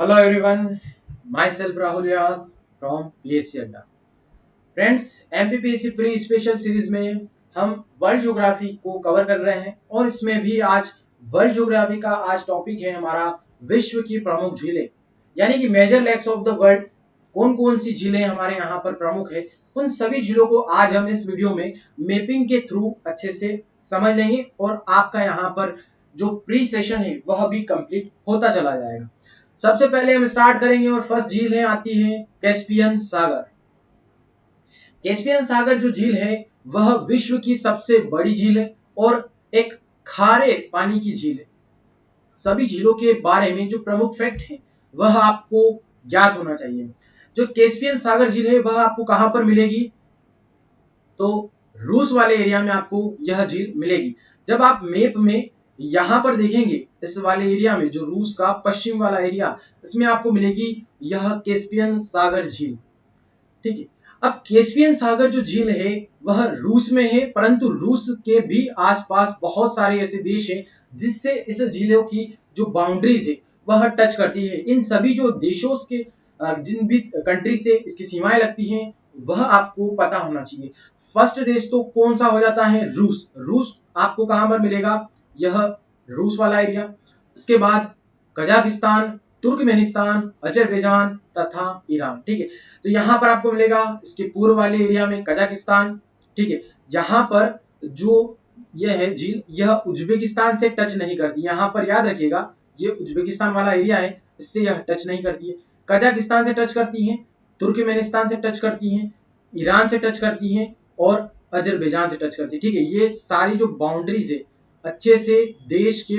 Hello everyone, myself Rahul Vyas from PSC Adda. Friends, MPPSC pre special series में हम world geography को cover कर रहे हैं और इसमें भी आज वर्ल्ड ज्योग्राफी का आज टॉपिक है हमारा विश्व की प्रमुख झीलें, यानी कि major lakes of the world. कौन कौन सी झीलें हमारे यहाँ पर प्रमुख है, उन सभी झीलों को आज हम इस वीडियो में मैपिंग के थ्रू अच्छे से समझ लेंगे और आपका यहाँ पर जो प्री सेशन है वह भी कंप्लीट होता चला जाएगा। सबसे पहले हम स्टार्ट करेंगे और फर्स्ट झील है आती है कैस्पियन सागर। कैस्पियन सागर जो झील है वह विश्व की सबसे बड़ी झील है और एक खारे पानी की झील है। सभी झीलों के बारे में जो प्रमुख फैक्ट है वह आपको ज्ञात होना चाहिए। जो कैस्पियन सागर झील है वह आपको कहां पर मिलेगी, तो रूस वाले एरिया में आपको यह झील मिलेगी। जब आप मैप में यहां पर देखेंगे इस वाले एरिया में जो रूस का पश्चिम वाला एरिया, इसमें आपको मिलेगी यह कैस्पियन सागर झील। ठीक है, अब कैस्पियन सागर जो झील है वह रूस में है, परंतु रूस के भी आसपास बहुत सारे ऐसे देश हैं जिससे इस झीलों की जो बाउंड्रीज है वह टच करती है। इन सभी जो देशों के जिन भी कंट्री से इसकी सीमाएं लगती हैं वह आपको पता होना चाहिए। फर्स्ट देश तो कौन सा हो जाता है, रूस। रूस आपको कहां पर मिलेगा, यह रूस वाला एरिया। इसके बाद कजाकिस्तान, तुर्कमेनिस्तान, अजरबैजान तथा ईरान। ठीक है, तो यहां पर आपको मिलेगा इसके पूर्व वाले एरिया में कजाकिस्तान। ठीक है, यहां पर जो यह है झील यह उज्बेकिस्तान से टच नहीं करती। यहां पर याद रखिएगा ये उज्बेकिस्तान वाला एरिया है, इससे यह टच नहीं करती है। कजाकिस्तान से टच करती है, तुर्कमेनिस्तान से टच करती है, ईरान से टच करती है और अजरबैजान से टच करती है। ठीक है, ये सारी जो बाउंड्रीज है अच्छे से देश के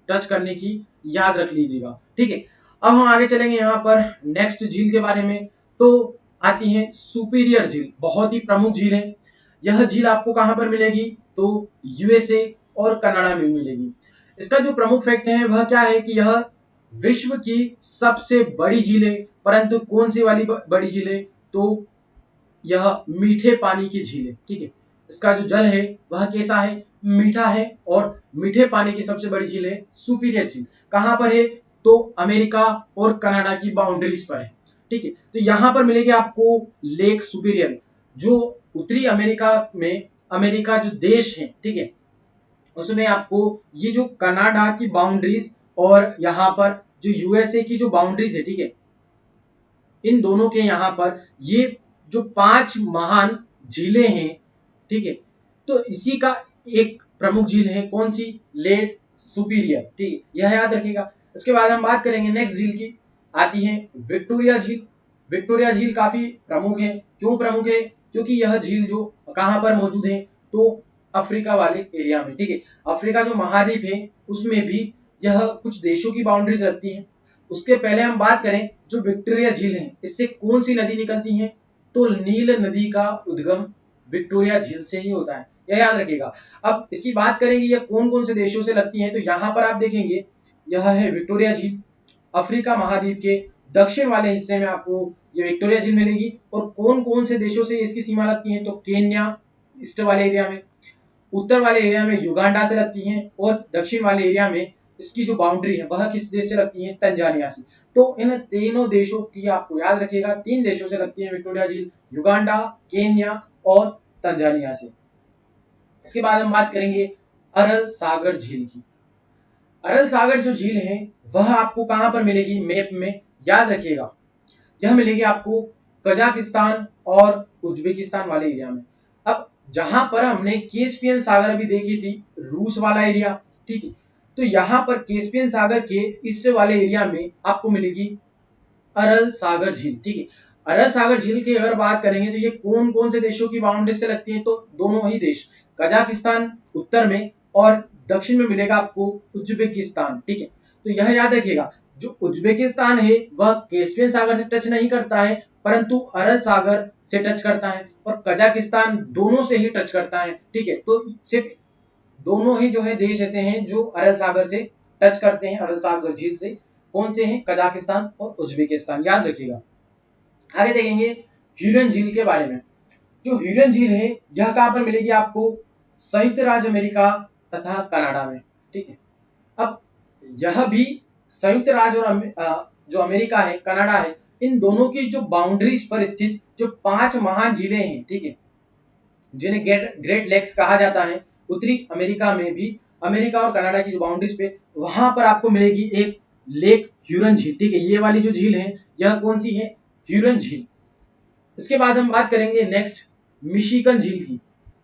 टच करने की याद रख लीजिएगा। ठीक है, अब हम आगे चलेंगे यहाँ पर नेक्स्ट झील के बारे में। तो आती है सुपीरियर झील, बहुत ही प्रमुख झील है। यह झील आपको कहां पर मिलेगी, तो यूएसए और कनाडा में मिलेगी। इसका जो प्रमुख फैक्ट है वह क्या है कि यह विश्व की सबसे बड़ी झील है। परंतु कौन सी वाली बड़ी झील है, तो यह मीठे पानी की झील है। ठीक है, इसका जो जल है वह कैसा है, मीठा है और मीठे पानी की सबसे बड़ी झील है सुपीरियर झील। कहां पर है, तो अमेरिका और कनाडा की बाउंड्रीज पर है। ठीक है, तो यहां पर मिलेगी आपको लेक सुपीरियर, जो उत्तरी अमेरिका में अमेरिका जो देश है, ठीक है, उसमें आपको ये जो कनाडा की बाउंड्रीज और यहाँ पर जो यूएसए की जो बाउंड्रीज है, ठीक है, इन दोनों के यहाँ पर ये जो 5 महान झीलें हैं, ठीक है, तो इसी का एक प्रमुख झील है कौन सी, लेक सुपीरियर। ठीक है, यह याद रखिएगा। इसके बाद हम बात करेंगे नेक्स्ट झील की, आती है विक्टोरिया झील। विक्टोरिया झील काफी प्रमुख है। क्यों प्रमुख है, क्योंकि यह झील जो कहां पर मौजूद है, तो अफ्रीका वाले एरिया में। ठीक है, अफ्रीका जो महाद्वीप है उसमें भी यह कुछ देशों की बाउंड्रीज रखती है। उसके पहले हम बात करें जो विक्टोरिया झील है इससे कौन सी नदी निकलती है, तो नील नदी का उद्गम विक्टोरिया झील से ही होता है, यह याद रखिएगा। अब इसकी बात करेंगे ये कौन कौन से देशों से लगती है, तो यहाँ पर आप देखेंगे यह है विक्टोरिया झील। अफ्रीका महाद्वीप के दक्षिण वाले हिस्से में आपको ये विक्टोरिया झील मिलेगी। और कौन कौन से देशों से इसकी सीमा लगती है, तो केन्या ईस्ट वाले एरिया में, उत्तर वाले एरिया में युगांडा से लगती है और दक्षिण वाले एरिया में इसकी जो बाउंड्री है वह किस देश से लगती है, तंजानिया से। तो इन तीनों देशों की आपको याद रखिएगा, 3 देशों से लगती है विक्टोरिया झील, युगांडा, केन्या और तंजानिया से। इसके बाद हम बात करेंगे अरल सागर झील की। अरल सागर जो झील है वह आपको कहां पर मिलेगी, मैप में याद रखिएगा, यह मिलेगी आपको कजाकिस्तान और उज्बेकिस्तान वाले एरिया में। अब जहां पर हमने कैस्पियन सागर अभी देखी थी, रूस वाला एरिया, ठीक है, तो यहां पर कैस्पियन सागर के ईस्ट वाले एरिया में आपको मिलेगी अरल सागर झील। ठीक है, अरल सागर झील की अगर बात करेंगे तो ये कौन कौन से देशों की बाउंड्री से लगती है, तो दोनों ही देश, कजाकिस्तान उत्तर में और दक्षिण में मिलेगा आपको उज्बेकिस्तान। ठीक है, तो यह याद रखिएगा जो उज्बेकिस्तान है वह कैस्पियन सागर से टच नहीं करता है, परंतु अरल सागर से टच करता है, और कजाकिस्तान दोनों से ही टच करता है। ठीक है, तो सिर्फ दोनों ही जो है देश ऐसे हैं जो अरल सागर से टच करते हैं, अरल सागर झील से। कौन से हैं, कजाकिस्तान और उज्बेकिस्तान, याद रखिएगा। आगे देखेंगे ह्यूरन झील के बारे में। जो ह्यूरन झील है यह कहां पर मिलेगी आपको, संयुक्त राज्य अमेरिका तथा कनाडा में। ठीक है, अब यह भी संयुक्त राज्य और जो अमेरिका है, कनाडा है, इन दोनों की जो बाउंड्रीज पर स्थित जो 5 महान झीलें हैं, ठीक है, जिन्हें ग्रेट लेक्स कहा जाता है, उत्तरी अमेरिका में भी, अमेरिका और कनाडा की जो बाउंड्रीज पे, वहां पर आपको मिलेगी एक लेक ह्यूरन झील, ठीक है। ये वाली जो झील है, यह कौन सी है? ह्यूरन झील। इसके बाद हम बात करेंगे नेक्स्ट मिशिगन झील की।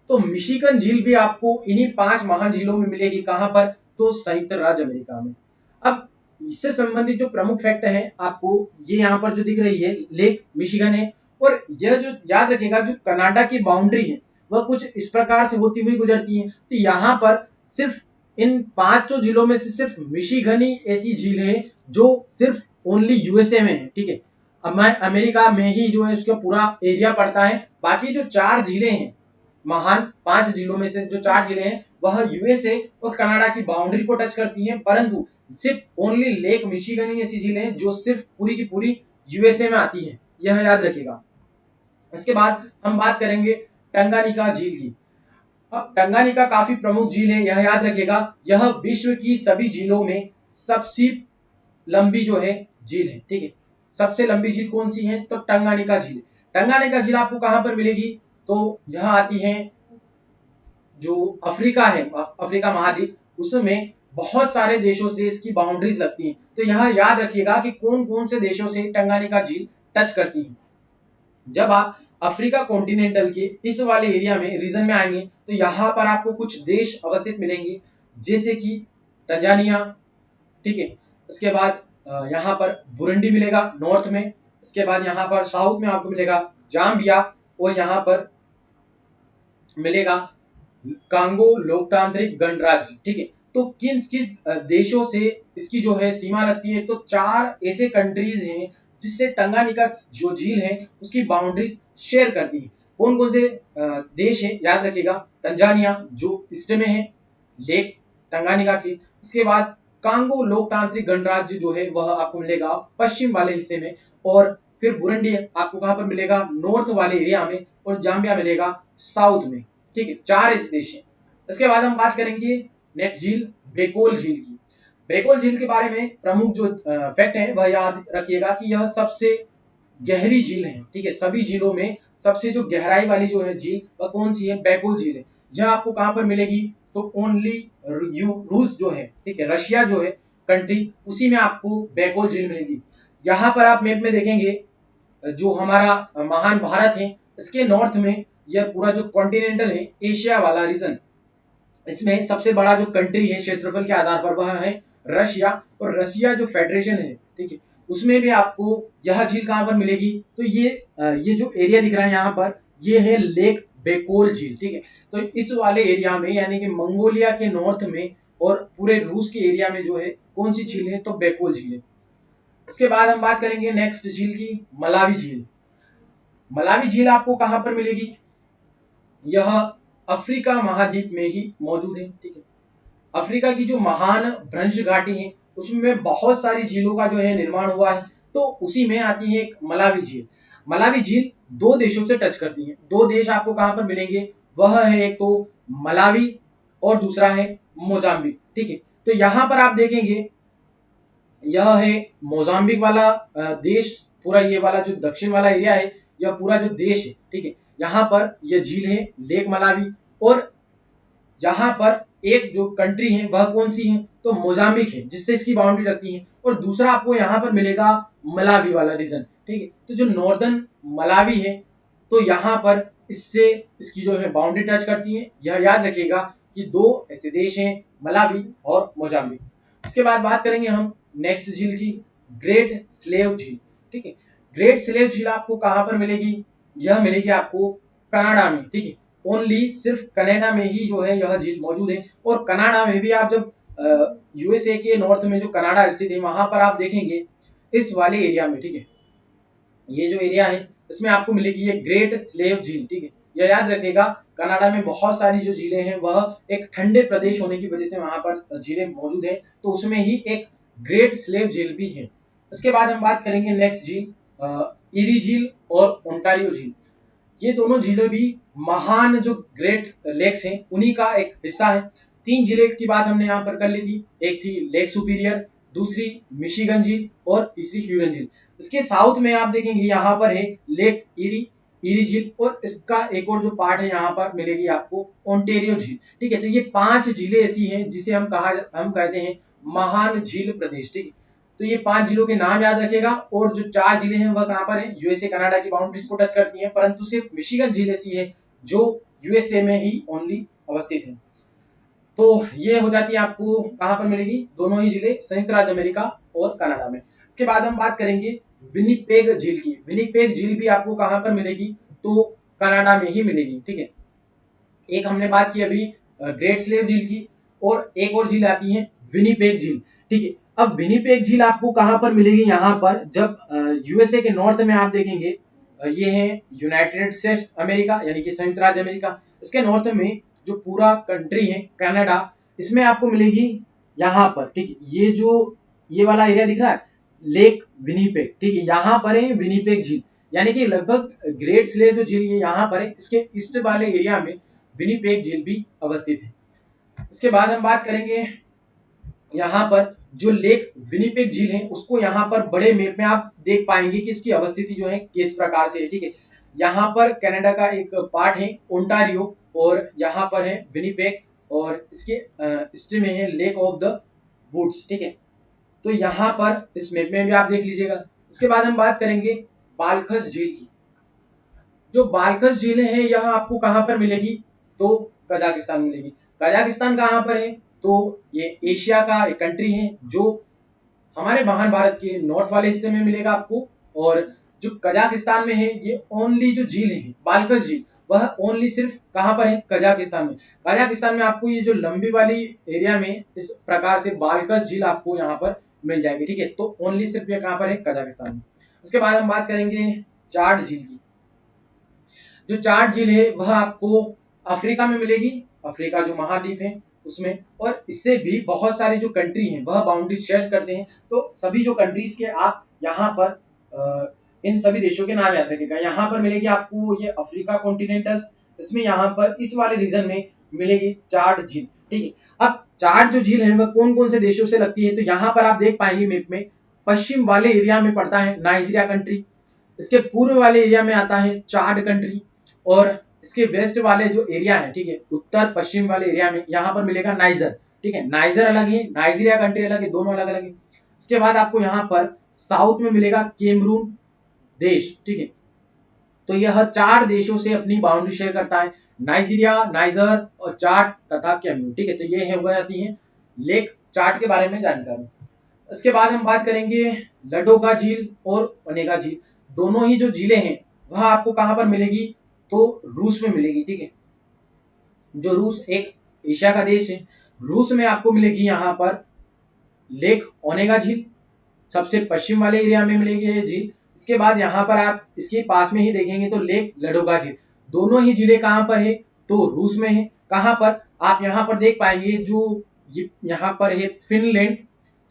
तो मिशिगन झील भी आपको इन्हीं 5 महान झीलों में मिलेगी। कहां पर? तो संयुक्त राज्य अमेरिका में। अब इससे संबंधित जो प्रमुख फैक्ट है आपको ये यहाँ पर जो दिख रही है, लेक मिशिगन है। और यह जो याद रखेगा, जो कनाडा की बाउंड्री है वह कुछ इस प्रकार से होती हुई गुजरती है। तो यहाँ पर सिर्फ इन 5 जिलों में से सिर्फ मिशिगन ही ऐसी झील है जो सिर्फ ओनली यूएसए में है, ठीक है। अमेरिका में ही जो है उसका पूरा एरिया पड़ता है। बाकी जो 4 झीलें हैं, महान 5 जिलों में से जो 4 जिले हैं, वह यूएसए और कनाडा की बाउंड्री को टच करती हैं, परंतु सिर्फ ओनली लेक मिशिगन ही ऐसी झील है जो सिर्फ पूरी की पूरी यूएसए में आती है। यह याद रखिएगा। इसके बाद हम बात करेंगे टंगानिका झील की। अब टंगानिका काफी प्रमुख झील है, यह याद रखिएगा। यह विश्व की सभी झीलों में सबसे लंबी जो है झील है, ठीक है। सबसे लंबी झील कौन सी है? तो टंगानिका झील। टंगानिका झील आपको कहां पर मिलेगी? तो यह आती है जो अफ्रीका है, अफ्रीका महाद्वीप, उसमें बहुत सारे देशों से इसकी बाउंड्रीज लगती हैं। तो यह याद रखिएगा कि कौन कौन से देशों से टंगानिका झील टच करती है। जब आप अफ्रीका कॉन्टिनेंटल के इस वाले एरिया में, रीजन में आएंगे, तो यहाँ पर आपको कुछ देश अवस्थित मिलेंगे, जैसे कि तंजानिया, ठीक है। इसके बाद यहाँ पर बुरुंडी मिलेगा नॉर्थ में। इसके बाद यहाँ पर साउथ में आपको मिलेगा जाम्बिया, और यहाँ पर मिलेगा कांगो लोकतांत्रिक गणराज्य, ठीक है। तो किस किस देशों से इसकी जो है सीमा लगती है? तो 4 ऐसे कंट्रीज हैं जिससे टंगानिका जो झील है उसकी बाउंड्रीज शेयर करती है। कौन कौन से देश है? याद रखिएगा, तंजानिया जो ईस्ट में है लेक टंगानिका की। इसके बाद कांगो लोकतांत्रिक गणराज्य जो है वह आपको मिलेगा पश्चिम वाले हिस्से में, और फिर बुरुंडी आपको कहां पर मिलेगा? नॉर्थ वाले एरिया में, और जाम्बिया मिलेगा साउथ में, ठीक है। 4 इस देश है। इसके बाद हम बात करेंगे नेक्स्ट झील, बेकोल झील की। बेकोल झील के बारे में प्रमुख जो फैक्ट है वह याद रखिएगा कि यह सबसे गहरी झील है, ठीक है। सभी झीलों में सबसे जो गहराई वाली जो है झील वह कौन सी है? बेकोल झील है। यह आपको कहां पर मिलेगी? तो ओनली रूस जो है, ठीक है, रशिया जो है कंट्री, उसी में आपको बेकोल झील मिलेगी। यहाँ पर आप मैप में देखेंगे जो हमारा महान भारत है, इसके नॉर्थ में यह पूरा जो कॉन्टिनेंटल है, एशिया वाला रीजन, इसमें सबसे बड़ा जो कंट्री है क्षेत्रफल के आधार पर वह है रशिया। और रशिया जो फेडरेशन है, ठीक है, उसमें भी आपको यह झील कहां पर मिलेगी? तो ये जो एरिया दिख रहा है यहाँ पर, ये है लेक बेकोल झील, ठीक है। तो इस वाले एरिया में, यानी कि मंगोलिया के नॉर्थ में और पूरे रूस के एरिया में जो है कौन सी झील है? तो बेकोल झील है। इसके बाद हम बात करेंगे नेक्स्ट झील की, मलावी झील। मलावी झील आपको कहां पर मिलेगी? यह अफ्रीका महाद्वीप में ही मौजूद है, ठीक है। अफ्रीका की जो महान भ्रंश घाटी है उसमें बहुत सारी झीलों का जो है निर्माण हुआ है, तो उसी में आती है एक मलावी झील। मलावी झील 2 देशों से टच करती है। 2 देश आपको कहां पर मिलेंगे? वह है एक तो मलावी और दूसरा है मोजाम्बिक, ठीक है। तो यहां पर आप देखेंगे यह है मोजाम्बिक वाला देश, पूरा ये वाला जो दक्षिण वाला एरिया है, यह पूरा जो देश है, ठीक है। यहाँ पर यह झील है लेक मलावी, और यहाँ पर एक जो कंट्री है वह कौन सी है? तो मोजाम्बिक है, जिससे इसकी बाउंड्री लगती है। और दूसरा आपको यहाँ पर मिलेगा मलावी वाला रीजन, ठीक है। तो जो नॉर्दर्न मलावी है, तो यहाँ पर इससे इसकी जो है बाउंड्री टच करती है। यह याद रखिएगा कि 2 ऐसे देश हैं, मलावी और मोजाम्बिक। इसके बाद बात करेंगे हम नेक्स्ट झील की, ग्रेट स्लेव झील, ठीक है। ग्रेट स्लेव झील आपको कहां पर मिलेगी? यह मिलेगी आपको कनाडा में, ठीक है। ओनली सिर्फ कनाडा में ही जो है यह झील मौजूद है। और कनाडा में भी आप जब यूएसए के नॉर्थ में जो कनाडा स्थित है, वहां पर आप देखेंगे इस वाले एरिया में, ठीक है, ये जो एरिया है इसमें आपको मिलेगी ये ग्रेट स्लेव झील, ठीक है। यह याद रखिएगा, कनाडा में बहुत सारी जो झीलें हैं वह एक ठंडे प्रदेश होने की वजह से वहां पर झीलें मौजूद है, तो उसमें ही एक ग्रेट स्लेव झील भी है। इसके बाद हम बात करेंगे नेक्स्ट झील, इरी झील और ओंटारियो झील। ये दोनों झीलें भी महान जो ग्रेट लेक्स हैं उन्हीं का एक हिस्सा है। 3 झीलें की बात हमने यहाँ पर कर ली थी। एक थी लेक सुपीरियर, दूसरी मिशिगन झील और तीसरी ह्यूरन झील। इसके साउथ में आप देखेंगे यहाँ पर है लेक इरी झील, और इसका एक और जो पार्ट है यहाँ पर मिलेगी आपको ओंटेरियो झील। ठीक है, तो ये 5 झीलें ऐसी हैं जिसे हम कहते हैं महान झील प्रदेश। ठीक है, तो ये 5 झीलों के नाम याद रखेगा, और जो 4 झीलें हैं वह कहाँ पर है, यूएसए कनाडा की बाउंड्रीज को टच करती हैं, परंतु सिर्फ मिशिगन झील ऐसी है जो यूएसए में ही ओनली अवस्थित है। तो ये हो जाती है आपको कहां पर मिलेगी, दोनों ही जिले संयुक्त राज्य अमेरिका और कनाडा में। इसके बाद हम बात करेंगे विनिपेग झील की। विनिपेग झील भी आपको कहां पर मिलेगी, तो कनाडा में ही मिलेगी। ठीक है, एक हमने बात की अभी ग्रेट स्लेव झील की, और एक और झील आती है विनिपेग झील। ठीक है, अब विनिपेग झील आपको कहां पर मिलेगी, यहाँ पर जब यूएसए के नॉर्थ में आप देखेंगे ये है यूनाइटेड स्टेट्स अमेरिका यानी कि संयुक्त राज्य अमेरिका, इसके नॉर्थ में जो पूरा कंट्री है कनाडा, इसमें आपको मिलेगी यहाँ पर। ठीक है, ये जो ये वाला एरिया दिख रहा है लेक विनिपेग, ठीक है, यहाँ पर है विनिपेग झील, यानी कि लगभग ग्रेट स्लेव जो झील है यहाँ पर है, इसके ईस्ट वाले एरिया में विनिपेग झील भी अवस्थित है। इसके बाद हम बात करेंगे यहाँ पर जो लेक विनिपेग झील है उसको यहाँ पर बड़े मैप में आप देख पाएंगे कि इसकी अवस्थिति जो है किस प्रकार से है। ठीक है, यहाँ पर कनाडा का एक पार्ट है ओंटारियो, और यहाँ पर है विनिपेग, और इसके ईस्ट में है लेक ऑफ द वुड्स। ठीक है, तो यहाँ पर इस मैप में भी आप देख लीजिएगा। इसके बाद हम बात करेंगे बालखस झील की। जो बालखस झीलें हैं यह आपको कहां पर मिलेगी, तो कजाकिस्तान में मिलेगी। कजाकिस्तान कहां पर है, तो ये एशिया का एक कंट्री है जो हमारे महाभारत के नॉर्थ वाले हिस्से में मिलेगा आपको, और जो कजाकिस्तान में है ये ओनली जो झील है बालखस झील वह ओनली सिर्फ कहां पर है, कजाकिस्तान में। कजाकिस्तान में आपको ये जो लंबी वाली एरिया में इस प्रकार से बालखस झील आपको यहाँ पर मिल जाएगी। ठीक है, तो ओनली सिर्फ ये कहां पर है, कजाकिस्तान में। उसके बाद हम बात करेंगे चाड झील की। जो चाड झील है वह आपको अफ्रीका में मिलेगी, अफ्रीका जो महाद्वीप है उसमें, और इससे भी बहुत सारी जो कंट्री हैं वह बाउंड्री शेयर करते हैं। तो सभी जो कंट्रीज के आप यहाँ पर इन सभी देशों के नाम याद रखिएगा। यहाँ पर मिलेगी आपको ये अफ्रीका कॉन्टिनेंटल्स, इसमें यहाँ पर इस वाले रीजन में मिलेगी चाड झील। ठीक है, अब चाड जो झील है वह कौन कौन से देशों से लगती है, तो यहाँ पर आप देख पाएंगे मैप में पश्चिम वाले एरिया में पड़ता है नाइजीरिया कंट्री, इसके पूर्व वाले एरिया में आता है चाड कंट्री, और इसके वेस्ट वाले जो एरिया है, ठीक है, उत्तर पश्चिम वाले एरिया में यहाँ पर मिलेगा नाइजर। ठीक है, नाइजर अलग है, नाइजीरिया कंट्री अलग है, दोनों अलग अलग है। इसके बाद आपको यहाँ पर साउथ में मिलेगा कैमरून देश। ठीक है, तो यह 4 देशों से अपनी बाउंड्री शेयर करता है, नाइजीरिया, नाइजर और चाड तथा कैमरून। ठीक है, तो ये है हो जाती है लेक चाड के बारे में जानकारी। इसके बाद हम बात करेंगे लडोगा झील और ओनेगा झील। दोनों ही जो झीलें हैं वह आपको कहां पर मिलेगी, तो रूस में मिलेगी। ठीक है, जो रूस एक एशिया का देश है, रूस में आपको मिलेगी यहाँ पर लेक ओनेगा झील, सबसे पश्चिम वाले एरिया में मिलेगी ये झील। इसके बाद यहाँ पर आप इसके पास में ही देखेंगे तो लेक लडोगा झील। दोनों ही झीलें कहां पर है, तो रूस में है। कहां पर, आप यहाँ पर देख पाएंगे जो यहाँ पर है फिनलैंड,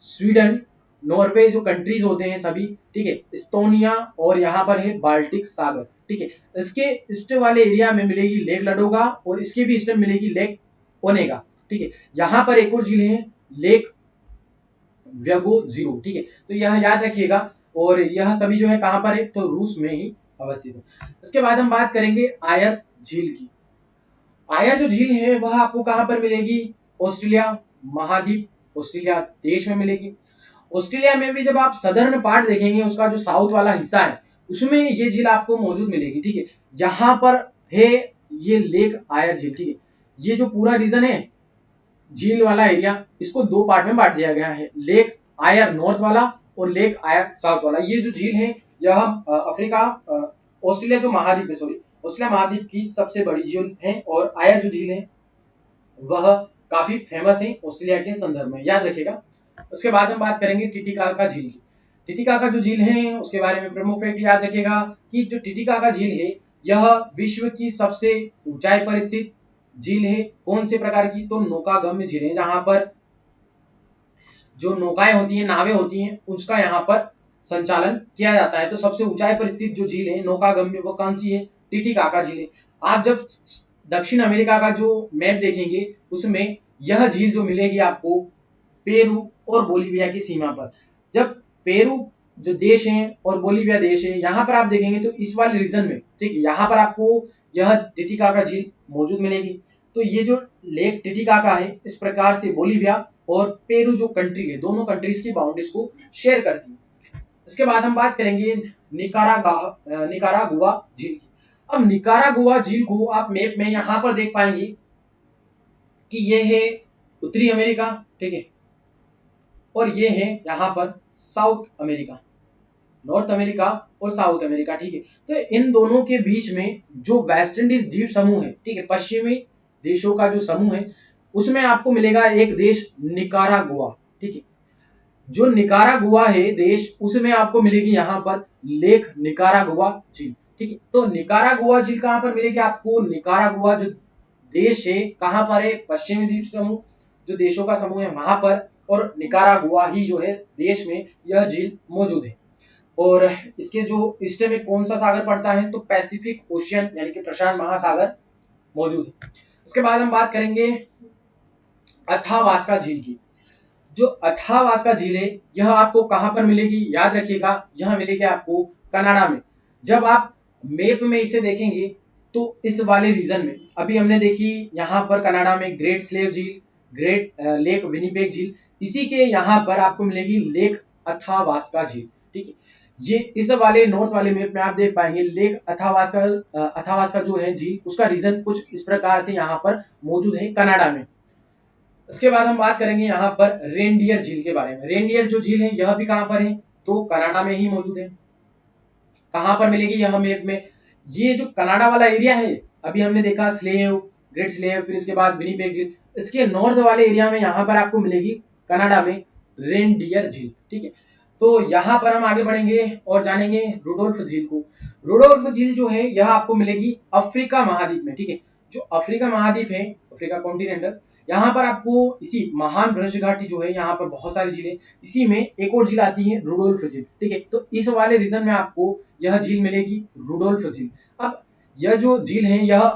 स्वीडन, नॉर्वे जो कंट्रीज होते हैं सभी। ठीक है, इस्तोनिया, और यहाँ पर है बाल्टिक सागर। ठीक है, इसके ईस्ट वाले एरिया में मिलेगी लेक लडोगा, और इसके भी ईस्ट में मिलेगी लेक ओनेगा। ठीक है, यहाँ पर एक और झील है लेक व्यगो जीरो। ठीक है, तो यह याद रखिएगा, और यह सभी जो है कहां पर है, तो रूस में ही अवस्थित है। इसके बाद हम बात करेंगे आयर झील की। आयर जो झील है वह आपको कहां पर मिलेगी, ऑस्ट्रेलिया महाद्वीप, ऑस्ट्रेलिया देश में मिलेगी। ऑस्ट्रेलिया में भी जब आप सदर्न पार्ट देखेंगे, उसका जो साउथ वाला हिस्सा है उसमें ये झील आपको मौजूद मिलेगी। ठीक है, यहाँ पर है ये लेक आयर झील। ठीक है, ये जो पूरा रीजन है झील वाला एरिया, इसको 2 पार्ट में बांट दिया गया है, लेक आयर नॉर्थ वाला और लेक आयर साउथ वाला। ये जो झील है यह अफ्रीका ऑस्ट्रेलिया जो महाद्वीप है, सॉरी ऑस्ट्रेलिया महाद्वीप की सबसे बड़ी झील है, और आयर जो झील है वह काफी फेमस है ऑस्ट्रेलिया के संदर्भ में, याद रखिएगा। उसके बाद हम बात करेंगे टिटिकाका झील की। टिटिकाका जो झील है उसके बारे में प्रमुख फैक्ट याद रखिएगा कि जो टिटिकाका झील है यह विश्व की सबसे ऊंचाई पर स्थित झील है। कौन से प्रकार की, तो नौकागम्य झील है, जहां पर जो नौकाएं होती हैं, नावें होती हैं, उसका यहाँ पर संचालन किया जाता है। तो सबसे ऊंचाई पर स्थित जो झील है नौकागम्य वो कौन सी है, टिटिकाका झील है। आप जब दक्षिण अमेरिका का जो मैप देखेंगे उसमें यह झील जो मिलेगी आपको पेरू और बोलीविया की सीमा पर। जब पेरू जो देश है और बोलीविया देश है, यहाँ पर आप देखेंगे तो इस वाले रीजन में, ठीक है, यहाँ पर आपको यह टिटिकाका झील मौजूद मिलेगी। तो ये जो लेक टिटिकाका है, इस प्रकार से बोलीविया और पेरू जो कंट्री है, दोनों कंट्रीज की बाउंड्रीज को शेयर करती है। इसके बाद हम बात करेंगे निकारागुआ झील की। अब निकारागुआ झील को आप मैप में यहाँ पर देख पाएंगे कि ये है उत्तरी अमेरिका, ठीक है, और ये है यहाँ पर साउथ अमेरिका, नॉर्थ अमेरिका और साउथ अमेरिका, ठीक है। तो इन दोनों के बीच में जो वेस्ट इंडीज द्वीप समूह है, ठीक है, पश्चिमी देशों का जो समूह है, उसमें आपको मिलेगा एक देश निकारागुआ, ठीक है। जो निकारागुआ है देश, उसमें आपको मिलेगी यहाँ पर लेक निकारागुआ झील, ठीक है। तो निकारागुआ झील कहाँ पर मिलेगी आपको? निकारागुआ जो देश है कहाँ पर है? पश्चिमी द्वीप समूह जो देशों का समूह है वहां पर, और निकारागुआ ही जो है देश में यह झील मौजूद है। और इसके जो ईस्ट में कौन सा सागर पड़ता है? तो पैसिफिक ओशियन यानी कि प्रशांत महासागर मौजूद है। इसके बाद हम बात करेंगे अथावास्का झील की। जो अथावास्का झील है, यह आपको कहां पर मिलेगी? याद रखिएगा, यह मिलेगी आपको कनाडा में। जब आप मैप में इसे देखेंगे तो इस वाले रीजन में, अभी हमने देखी यहाँ पर कनाडा में ग्रेट स्लेव झील, ग्रेट लेक विनिपेग झील, इसी के यहाँ पर आपको मिलेगी लेक अथावास्का झील, ठीक है। ये इस वाले नॉर्थ वाले मैप में आप देख पाएंगे लेक अथावास्का जो है झील, उसका रीजन कुछ इस प्रकार से यहाँ पर मौजूद है कनाडा में। उसके बाद हम बात करेंगे यहाँ पर रेनडियर झील के बारे में। रेनडियर जो झील है यह भी कहां पर है? तो कनाडा में ही मौजूद है। कहां पर मिलेगी यह मैप में? ये जो कनाडा वाला एरिया है, अभी हमने देखा स्लेव, ग्रेट स्लेव, फिर इसके बाद विनिपेग झील, इसके नॉर्थ वाले एरिया में यहाँ पर आपको मिलेगी कनाडा में रेनडियर झील, ठीक है। तो यहाँ पर हम आगे बढ़ेंगे और जानेंगे रुडोल्फ झील को। रुडोल्फ झील जो है यह आपको मिलेगी अफ्रीका महाद्वीप में, ठीक है। जो अफ्रीका महाद्वीप है, अफ्रीका कॉन्टिनेंटल, यहाँ पर आपको इसी महान ब्रज घाटी जो है, यहाँ पर बहुत सारी झीलें, इसी में एक और झील आती है रुडोल्फ झील, ठीक है। तो इस वाले रीजन में आपको यह झील मिलेगी रुडोल्फ झील। अब यह जो झील है यह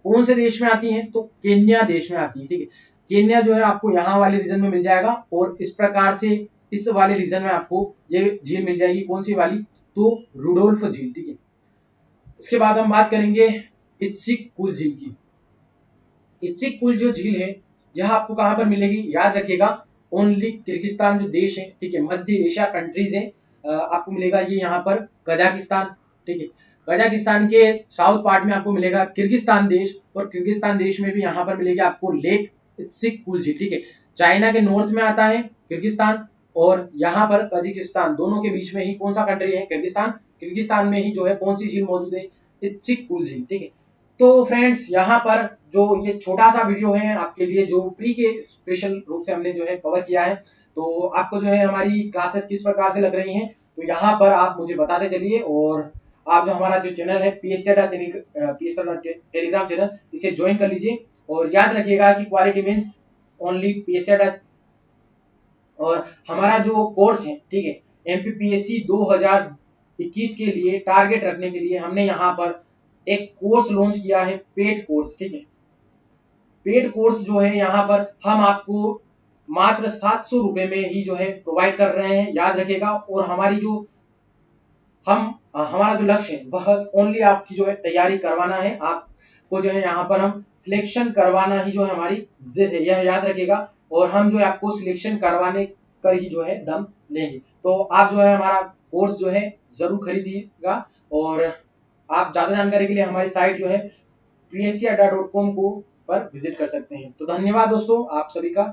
कौन से देश में आती है? तो केन्या देश में आती है, ठीक है। केन्या जो है आपको यहाँ वाले रीजन में मिल जाएगा, और इस प्रकार से इस वाले रीजन में आपको ये झील मिल जाएगी। कौन सी वाली? तो रुडोल्फ झील, ठीक है। इसके बाद हम बात करेंगे इत्सिक पुल झील की। इत्सिक पुल जो झील है यह आपको कहां पर मिलेगी? याद रखिएगा, ओनली किर्गिस्तान जो देश है, ठीक है, मध्य एशिया कंट्रीज है, आपको मिलेगा ये यहाँ पर कजाकिस्तान, ठीक है। कजाकिस्तान के साउथ पार्ट में आपको मिलेगा किर्गिस्तान देश, और किर्गिस्तान देश में भी यहाँ पर मिलेगी आपको लेक इत्सिक पुल झील, ठीक है। चाइना के नॉर्थ में आता है किर्गिस्तान, और यहाँ पर कजाकिस्तान, दोनों के बीच में ही कौन सा कंट्री है? किर्गिस्तान। किर्गिस्तान में ही जो है कौन सी झील मौजूद है? इत्सिक पुल झील, ठीक है। तो फ्रेंड्स, यहाँ पर जो ये छोटा सा वीडियो है आपके लिए, जो प्री के स्पेशल रूप से हमने जो है कवर किया है, तो आपको जो है हमारी क्लासेस किस प्रकार से लग रही हैं, तो यहाँ पर आप मुझे बताते चलिए। और आप जो हमारा जो चैनल है पीएससी टेलीग्राम चैनल, इसे ज्वाइन कर लीजिए, और याद रखिएगा कि क्वालिटी मीन्स ओनली पीएससी। और हमारा जो कोर्स है, ठीक है, एमपीपीएससी 2021 के लिए टारगेट रखने के लिए हमने यहाँ पर एक कोर्स लॉन्च किया है, पेड कोर्स, ठीक है। पेड कोर्स जो है यहाँ पर हम आपको मात्र 700 रुपए में ही जो है प्रोवाइड कर रहे हैं, याद रखिएगा। और हमारी जो हमारा जो लक्ष्य है वह ओनली आपकी जो है तैयारी करवाना है, आपको जो है यहाँ पर हम सिलेक्शन करवाना ही जो है हमारी जिद है, यह याद रखिएगा। और हम जो है आपको सिलेक्शन करवाने कर ही जो है दम लेंगे। तो आप जो है हमारा कोर्स जो है जरूर खरीदिएगा, और आप ज्यादा जानकारी के लिए हमारी साइट जो है psc.com को पर विजिट कर सकते हैं। तो धन्यवाद दोस्तों, आप सभी का।